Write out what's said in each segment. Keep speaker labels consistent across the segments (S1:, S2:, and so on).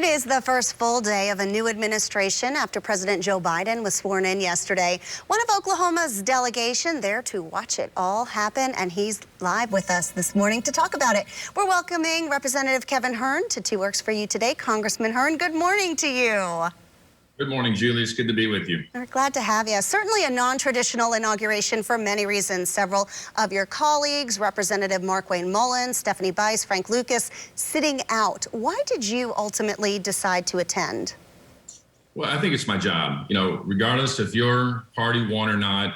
S1: is the first full day of a new administration after President Joe Biden was sworn in yesterday. One of Oklahoma's delegation there to watch it all happen, and he's live with us this morning to talk about it. We're welcoming Representative Kevin Hern to Two Works for You today. Congressman Hern, good morning to you.
S2: Good morning, Julie. It's good to be with you.
S1: We're glad to have you. Certainly a non-traditional inauguration for many reasons. Several of your colleagues, Representative Markwayne Mullin, Stephanie Bice, Frank Lucas, sitting out. Why did you ultimately decide to attend?
S2: Well, I think it's my job. Regardless if your party won or not,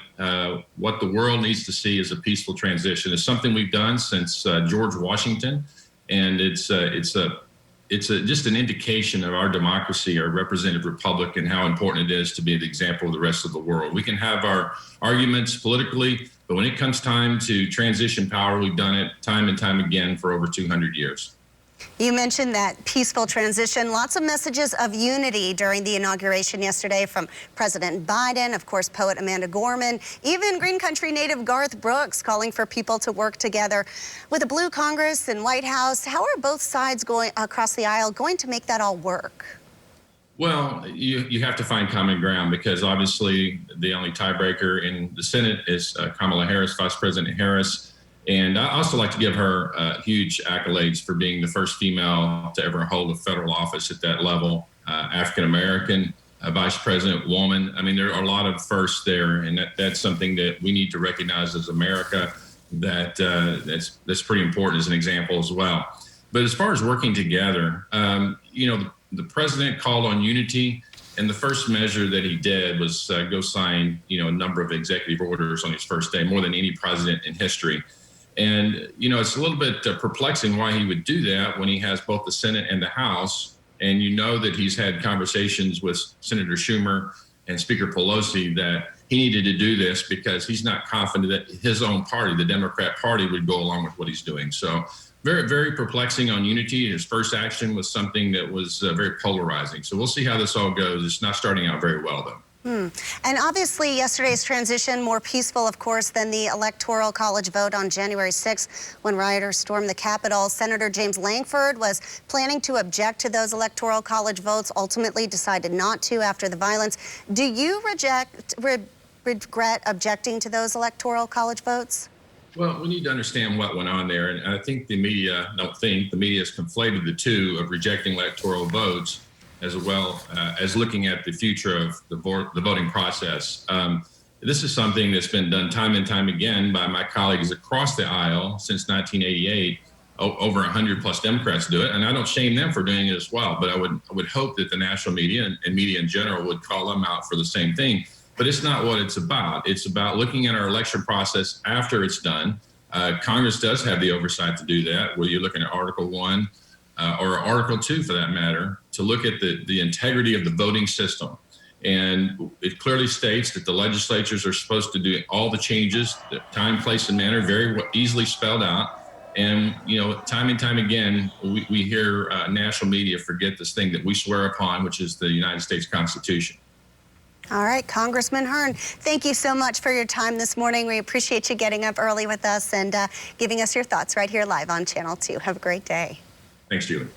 S2: what the world needs to see is a peaceful transition. It's something we've done since George Washington, and it's just an indication of our democracy, our representative republic, and how important it is to be the example of the rest of the world. We can have our arguments politically, but when it comes time to transition power, we've done it time and time again for over 200 years.
S1: You mentioned that peaceful transition. Lots of messages of unity during the inauguration yesterday from President Biden, of course, poet Amanda Gorman, even Green Country native Garth Brooks calling for people to work together. With a blue Congress and White House, how are both sides going across the aisle going to make that all work?
S2: Well, you have to find common ground, because obviously the only tiebreaker in the Senate is Kamala Harris, Vice President Harris. And I also like to give her huge accolades for being the first female to ever hold a federal office at that level, African-American vice president woman. I mean, there are a lot of firsts there, and that's something that we need to recognize as America. That's pretty important as an example as well. But as far as working together, the president called on unity, and the first measure that he did was go sign, a number of executive orders on his first day, more than any president in history. And, it's a little bit perplexing why he would do that when he has both the Senate and the House. And that he's had conversations with Senator Schumer and Speaker Pelosi that he needed to do this because he's not confident that his own party, the Democrat Party, would go along with what he's doing. So very, very perplexing on unity. His first action was something that was very polarizing. So we'll see how this all goes. It's not starting out very well, though.
S1: And obviously, yesterday's transition more peaceful, of course, than the electoral college vote on January 6th when rioters stormed the Capitol. Senator James Lankford was planning to object to those electoral college votes, ultimately decided not to after the violence. Do you regret objecting to those electoral college votes?
S2: Well, we need to understand what went on there. And I think the media has conflated the two of rejecting electoral votes as well as looking at the future of the voting process. This is something that's been done time and time again by my colleagues across the aisle since 1988. Over 100 plus Democrats do it, and I don't shame them for doing it as well. But I would hope that the national media and media in general would call them out for the same thing. But it's not what it's about. It's about looking at our election process after it's done. Congress does have the oversight to do that, whether you're looking at Article 1 or Article 2 for that matter, to look at the integrity of the voting system. And it clearly states that the legislatures are supposed to do all the changes, the time, place, and manner, very easily spelled out. And, time and time again, we hear national media forget this thing that we swear upon, which is the United States Constitution.
S1: All right, Congressman Hern, thank you so much for your time this morning. We appreciate you getting up early with us and giving us your thoughts right here live on Channel 2. Have a great day.
S2: Thanks, Julie.